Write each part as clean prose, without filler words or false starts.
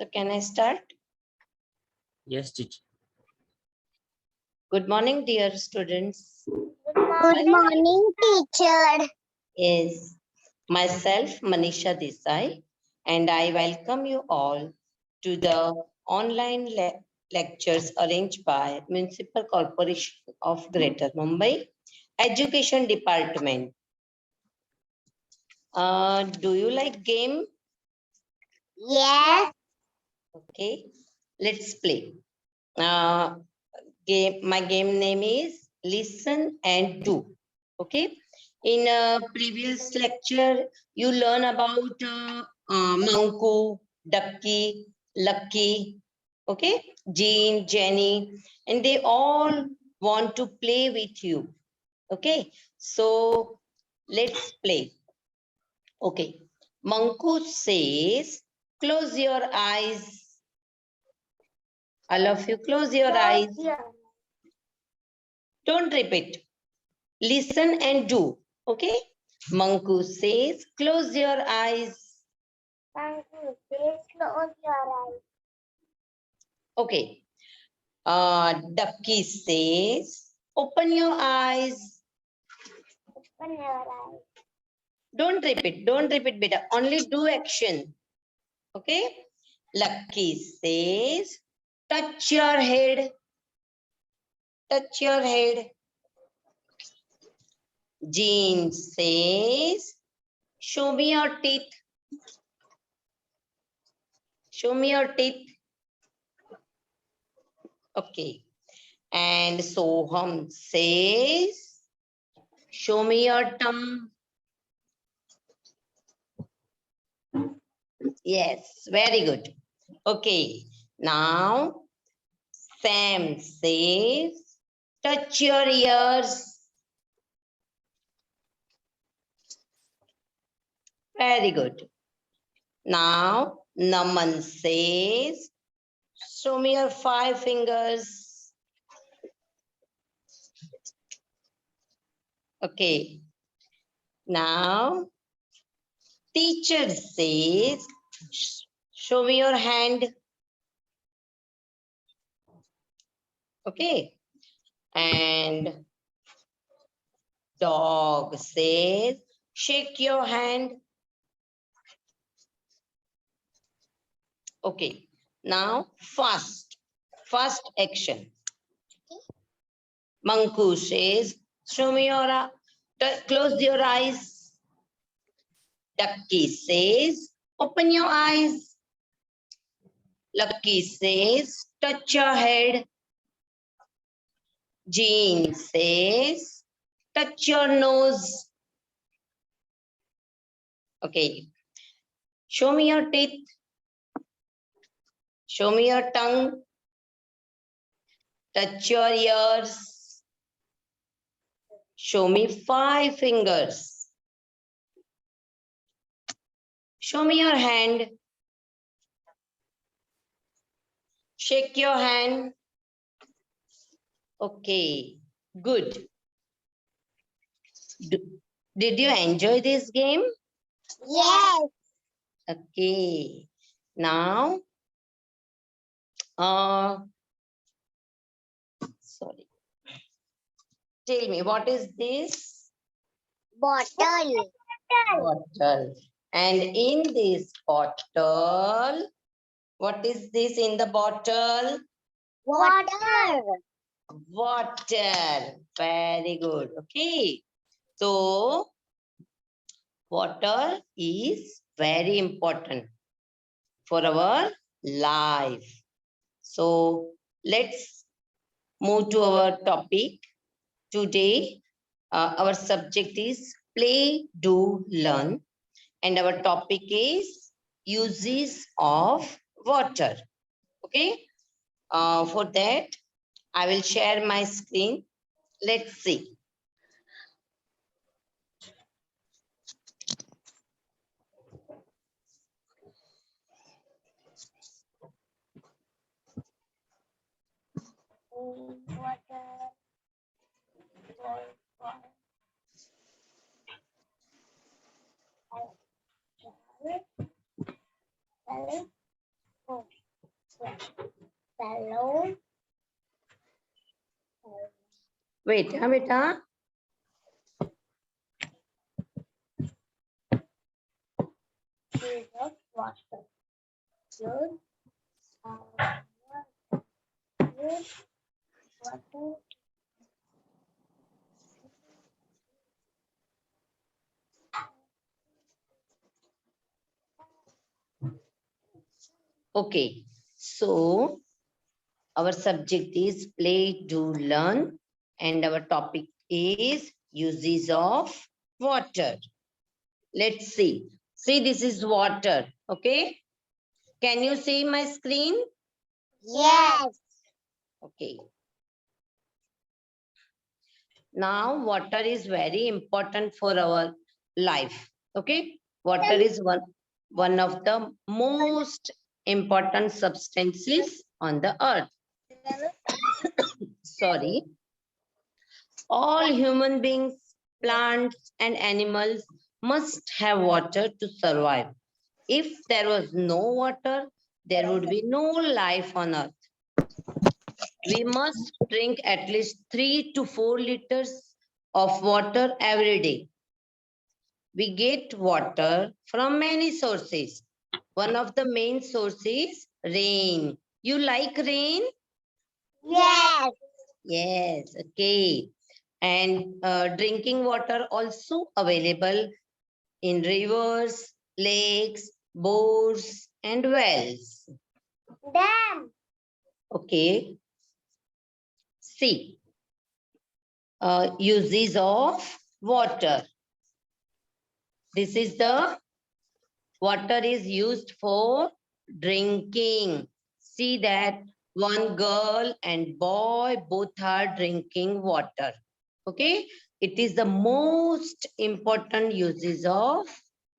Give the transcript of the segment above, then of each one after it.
So can I start? Yes, teacher. Good morning, dear students. Good morning, teacher. Is myself Manisha Desai, and I welcome you all to the online lectures arranged by Municipal Corporation of Greater Mumbai Education Department. Do you like game? Yes. Okay, let's play. My game name is Listen and Do. Okay. In a previous lecture, you learn about Manku, Ducky, Lucky, okay, Jean, Jenny, and they all want to play with you. Okay, so let's play. Okay, Manku says, close your eyes. All of you, close your eyes. Don't repeat. Listen and do. Okay. Manku says, close your eyes. Manku says, close your eyes. Okay. Ducky says, open your eyes. Open your eyes. Don't repeat, beta. Only do action. Okay. Lucky says, touch your head. Touch your head. Jean says, show me your teeth. Show me your teeth. Okay. And Soham says, show me your tongue. Yes, very good. Okay. Now, Sam says, touch your ears. Very good. Now, Naman says, show me your 5 fingers. Okay. Now, teacher says, show me your hand. Okay. And dog says, shake your hand. Okay. Now, fast action. Manku says, show me your, close your eyes. Ducky says, open your eyes. Lucky says, touch your head. Jean says, touch your nose. Okay. Show me your teeth. Show me your tongue. Touch your ears. Show me 5 fingers. Show me your hand. Shake your hand. Okay, good. Did you enjoy this game? Yes. Okay. Now, sorry. Tell me, what is this? Bottle. Bottle. And in this bottle, what is this in the bottle? Water. Water. Very good. Okay. So, water is very important for our life. So, let's move to our topic. Today, our subject is play, do, learn. And our topic is uses of water. Okay. For that, I will share my screen. Let's see. Water. Hello. Wait, beta. Use of water. Use use water. Okay. So our subject is play, do, learn, and our topic is uses of water. Let's see. See, this is water. Okay. Can you see my screen? Yes. Okay. Now, water is very important for our life. Okay. Water is one of the most important substances on the earth. Sorry. All human beings, plants, and animals must have water to survive. If there was no water, there would be no life on earth. We must drink at least 3 to 4 liters of water every day. We get water from many sources. One of the main sources, rain. You like rain? Yes. Yes, okay. And drinking water also available in rivers, lakes, bores, and wells. Dam. Okay. See, uses of water. This is the water is used for drinking. See that one girl and boy both are drinking water. Okay. It is the most important uses of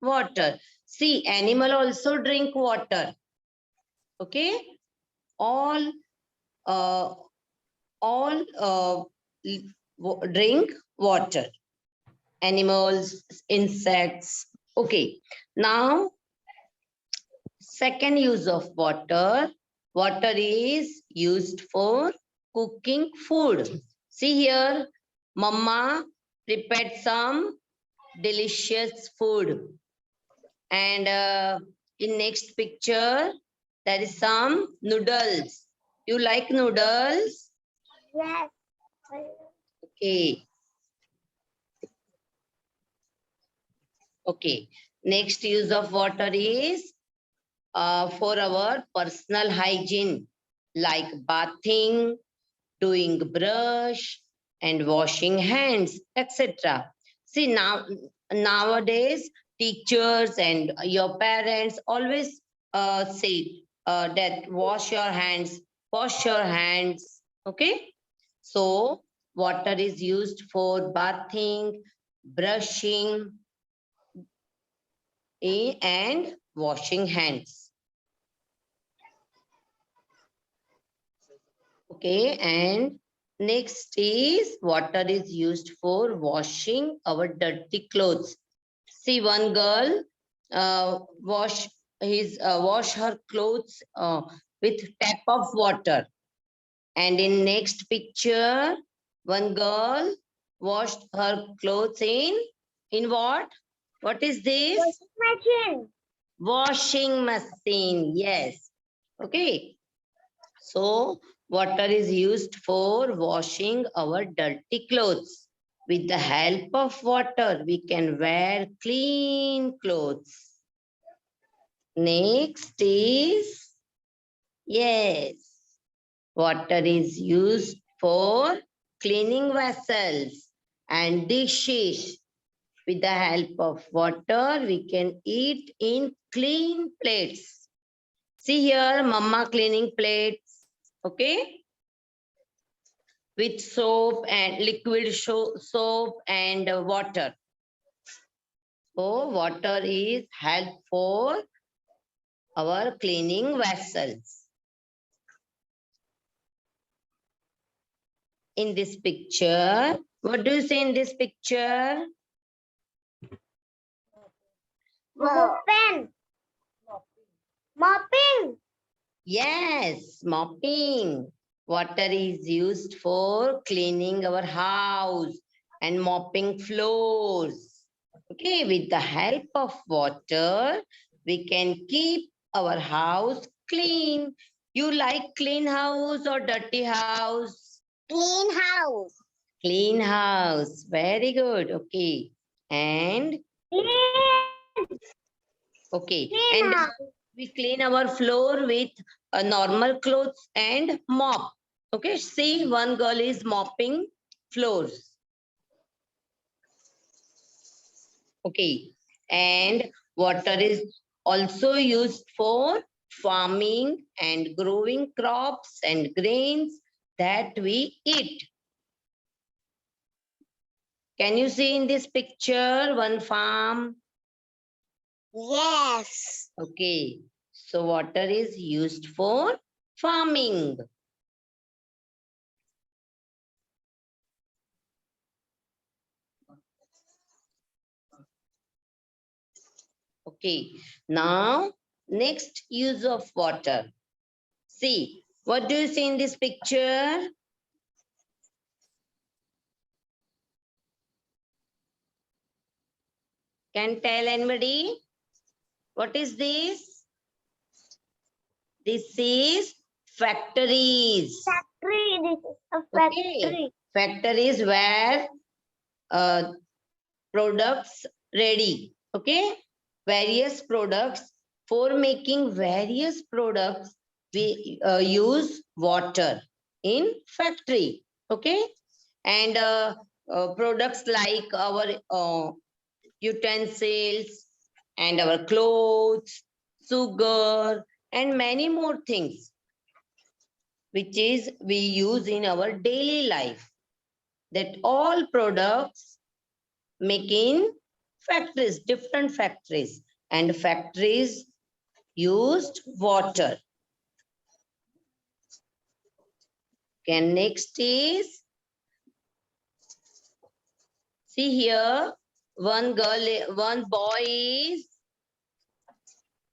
water. See, animal also drink water. Okay. All uh, all drink water. Animals, insects. Okay. Now, second use of water. Water is used for cooking food. See here, Mama prepared some delicious food. And in next picture, there is some noodles. You like noodles? Yes. Okay. Okay. Next use of water is for our personal hygiene, like bathing, doing brush, and washing hands, etc. See, nowadays, teachers and your parents always say that wash your hands. Okay. So water is used for bathing, brushing, and washing hands. Okay, and next is water is used for washing our dirty clothes. See, one girl wash her clothes with tap of water, and in next picture, one girl washed her clothes in what? What is this? Machine. Washing machine. Yes. Okay. So water is used for washing our dirty clothes. With the help of water, we can wear clean clothes. Next is, yes, water is used for cleaning vessels and dishes. With the help of water, we can eat in clean plates. See here, mama cleaning plates. Okay. With soap and liquid soap and water. So water is help for our cleaning vessels. In this picture, what do you see in this picture? Pen. Mopping. Yes, mopping. Water is used for cleaning our house and mopping floors. Okay, with the help of water, we can keep our house clean. You like clean house or dirty house? Clean house. Clean house. Very good. Okay. And Clean, okay. clean And house. we clean our floor with normal clothes and mop. Okay, see, one girl is mopping floors. Okay, and water is also used for farming and growing crops and grains that we eat. Can you see in this picture one farm? Yes. Okay, so water is used for farming. Okay, now next use of water. See, what do you see in this picture? Can tell anybody? What is this? This is factories. Factory. This is a Okay, factory. factories where uh, products ready. Okay, various products. For making various products, we use water in factory. Okay, and products like our utensils and our clothes, sugar, and many more things which is we use in our daily life. That all products make in factories, different factories, and factories used water. Okay, next is, see here, one girl, one boy is,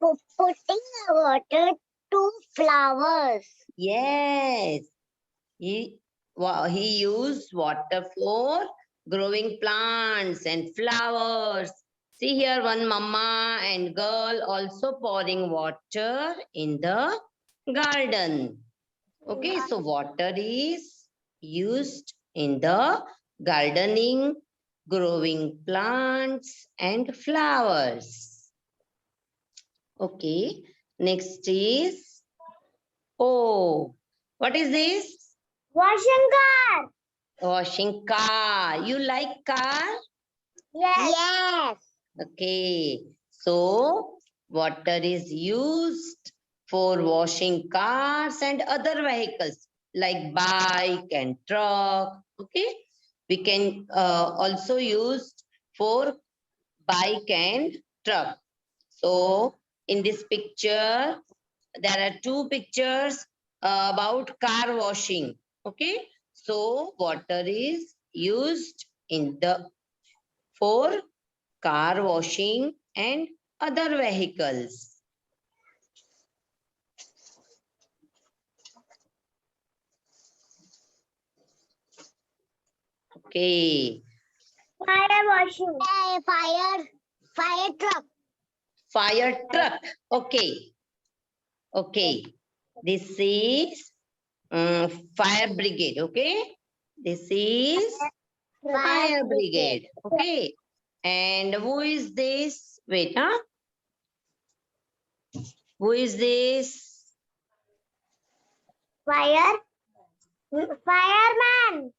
Putting water to flowers. yes, he used water for growing plants and flowers. See here, one mama and girl also pouring water in the garden. Okay, so water is used in the gardening, growing plants and flowers. Okay, next is, oh, what is this? Washing car. Washing car. You like car? Yes. Yes. Okay. So water is used for washing cars and other vehicles like bike and truck. Okay. We can also use for bike and truck. So in this picture, there are two pictures about car washing. Okay. So water is used in the for car washing and other vehicles. Okay. Fire washing. Fire truck. Fire truck. Okay. Okay. This is fire brigade. Okay. This is fire brigade. Okay. And who is this? Wait, huh? Who is this? Fire. Fireman.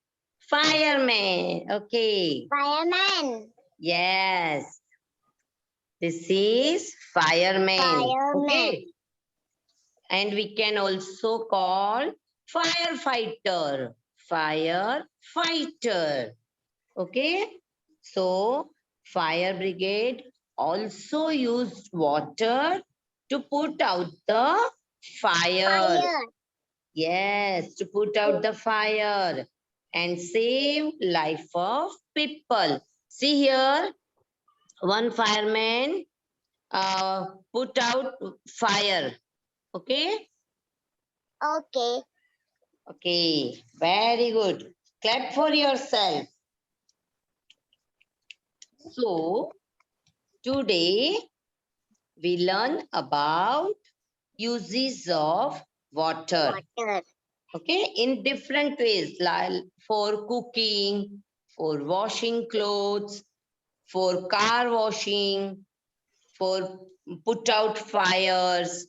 Fireman. Okay. Fireman. Yes. This is fireman. Fireman. Okay. And we can also call firefighter. Firefighter. Okay. So fire brigade also used water to put out the fire. Fire. Yes, to put out the fire and save life of people. See here, one fireman put out fire. Okay. Okay. Okay, very good. Clap for yourself. So, today we learn about uses of water. Water. Okay, in different ways, like for cooking, for washing clothes, for car washing, for put out fires,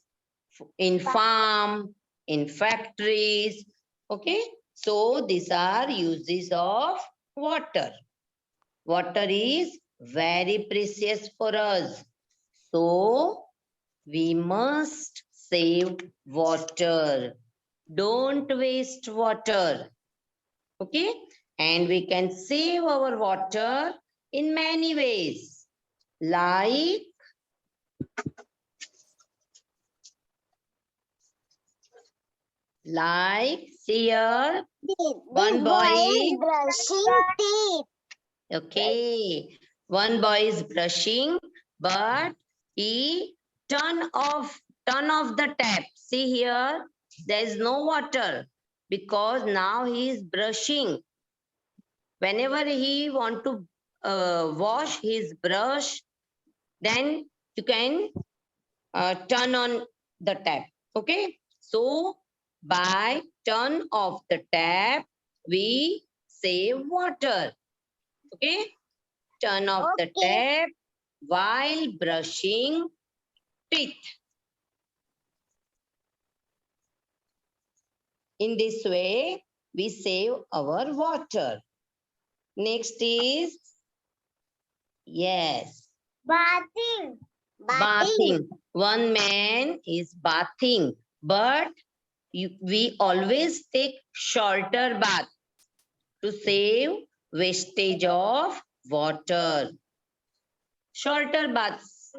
in farm, in factories. Okay, so these are uses of water. Water is very precious for us. So we must save water. Don't waste water. Okay, and we can save our water in many ways, like see here, one This boy boy is is brushing teeth. okay, one boy is brushing, but he turn off the tap. See here, there is no water because now he is brushing. Whenever he want to wash his brush, then you can turn on the tap. Okay, so by turn off the tap, we save water. Okay, turn off the Okay. tap while brushing teeth. In this way, we save our water. Next is, yes, Bathing. bathing. One man is bathing, but we always take shorter bath to save wastage of water. Shorter baths.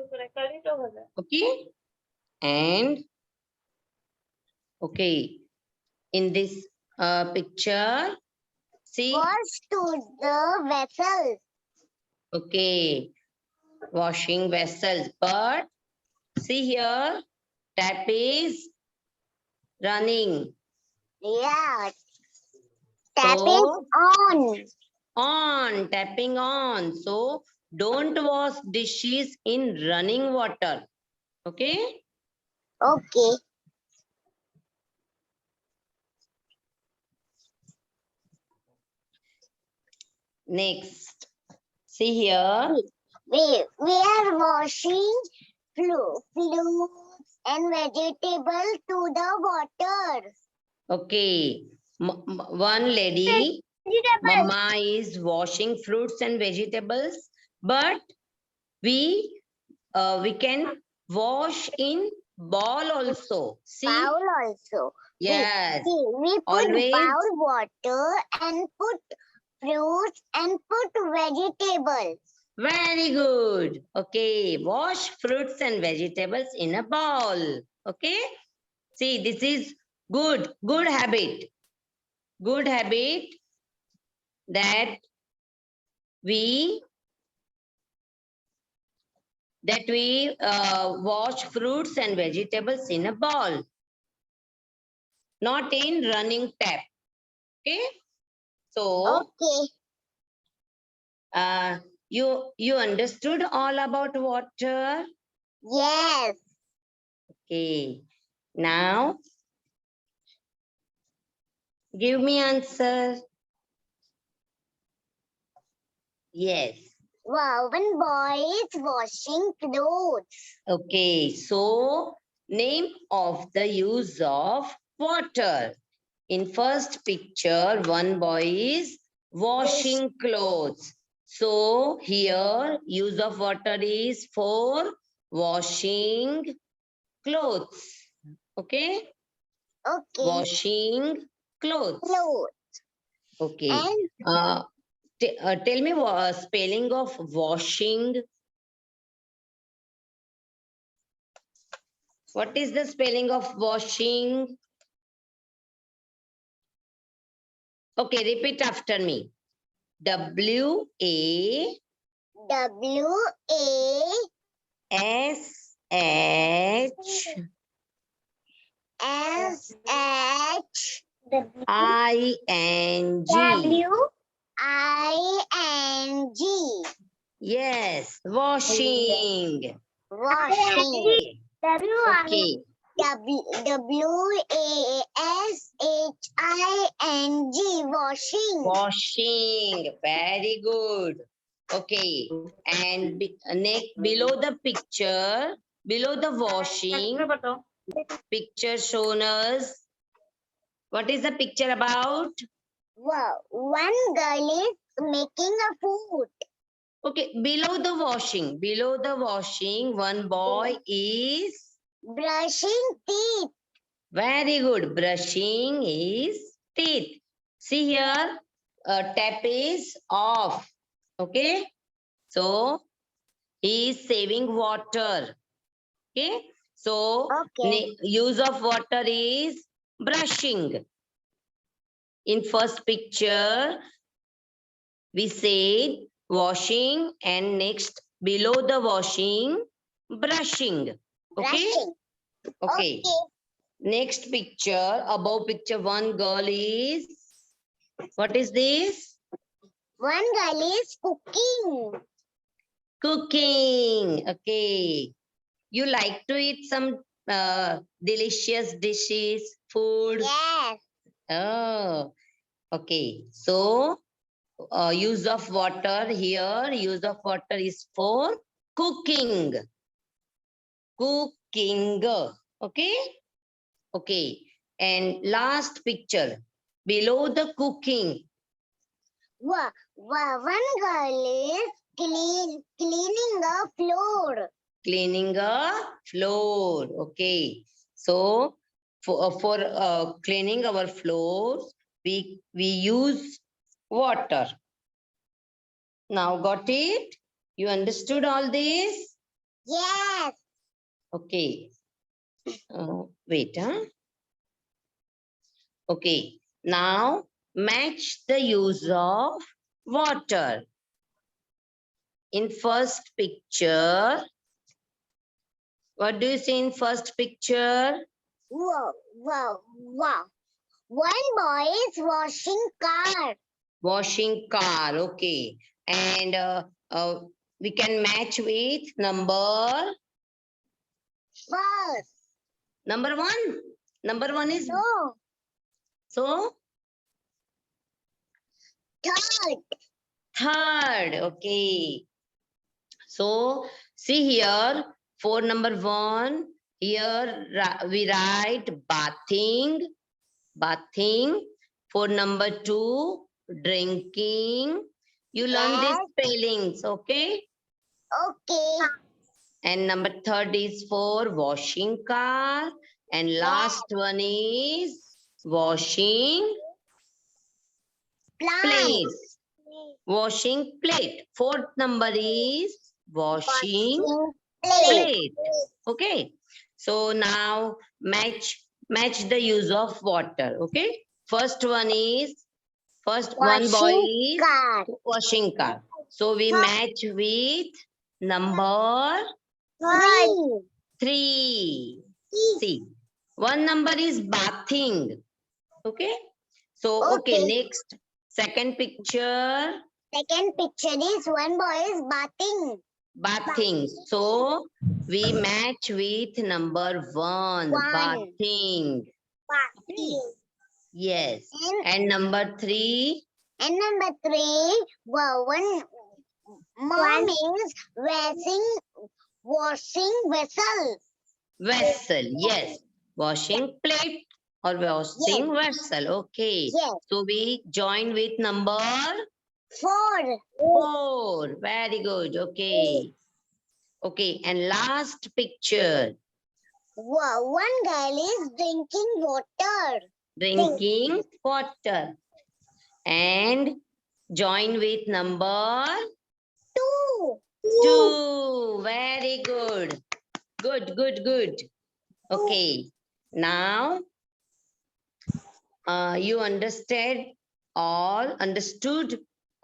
Okay. And okay, in this picture, see, Wash to the vessel. okay, washing vessels. But see here, tap is running. Yeah. Tapping So on. tapping on. So don't wash dishes in running water. Okay. Okay. Next, see here. We are washing fruits and vegetables to the water. Okay, one lady, Mama is washing fruits and vegetables, but we can wash in bowl also. See, Bowl also. yes, We put always bowl water and put fruits and put vegetables. very good. Okay, wash fruits and vegetables in a bowl. Okay, see, this is good habit. Good habit that we wash fruits and vegetables in a bowl, not in running tap. Okay, so Okay. you understood all about water. Yes. Okay, now give me answer. Yes. Wow, one boy is washing clothes. Okay, so name of the use of water. In first picture, one boy is washing clothes. So here use of water is for washing clothes. Okay, Okay. washing clothes. Clothes. Okay. And Tell me what spelling of washing. What is the spelling of washing? Okay, repeat after me. W-A-S-H. W-A-S-H I-N-G. W-I-N-G. Yes, washing. Washing. Okay, W-A-S-H-I-N-G. Washing. washing. Very good. Okay, and next below the picture, below the washing, picture shown us. What is the picture about? Wow. One girl is making a food. Okay, below the washing, one boy is Brushing teeth. very good. Brushing his teeth. See here, tap is off. Okay, so he is saving water. Okay, so Okay. use of water is brushing. In first picture, we said washing, and next below the washing, brushing. Okay. Brushing. Okay. Next picture, above picture, one girl is, what is this? One girl is cooking. Cooking. Okay. You like to eat some delicious dishes, food? Yes. Oh, okay. So, use of water here, use of water is for cooking. Cooking. Okay. Okay. And last picture, below the cooking, One girl is cleaning the floor. cleaning a floor. Okay. So for cleaning our floors, we use water. Now got it? You understood all this? Yes. Okay. Wait. Okay. Now match the use of water. In first picture, what do you see in first picture? Wow. One boy is washing car. Washing car. Okay. And we can match with number First. number one. Number one is No. so Third. third. Okay. So see here for number one. Here we write bathing. Bathing. For number two, drinking. You learn these Yes. spellings, okay? Okay. And number third is for washing car. And last one is washing Plant. plate. Washing plate. Fourth number is washing Plate. plate. Okay. So now match the use of water. Okay. First one is one boy Washing is car. washing car. So we match with number Three. 3. See, one number is bathing. Okay. So, okay, Okay. next, second picture, Second picture is one boy is bathing. bathing. So, we match with number 1, bathing. Bathing. Yes. And number 3, And number three, one mom is washing vessel. vessel. Yes. Washing plate or washing vessel. Okay. Yes. So, we join with number Four. 4. Very good. Okay. Okay. And last picture. One girl is drinking water. Drinking water. And join with number Two. 2. Very good. Good. Okay. Now, you understood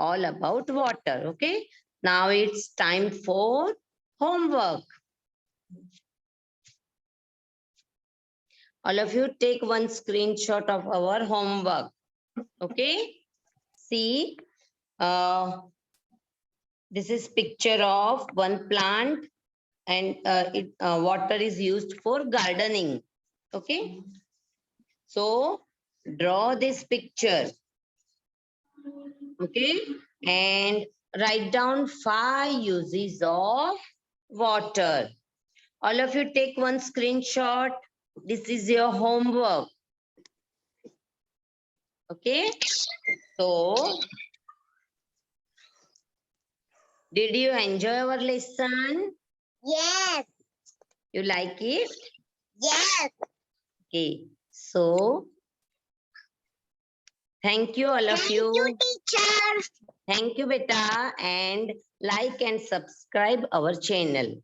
all about water. Okay. Now it's time for homework. All of you take one screenshot of our homework. Okay. See, this is picture of one plant and water is used for gardening. Okay. So draw this picture. Okay. And write down 5 uses of water. All of you take one screenshot. This is your homework. Okay. So, did you enjoy our lesson? Yes. You like it? Yes. Okay. So, thank you all of Thank you, you. teacher. Thank you, beta. And like and subscribe our channel.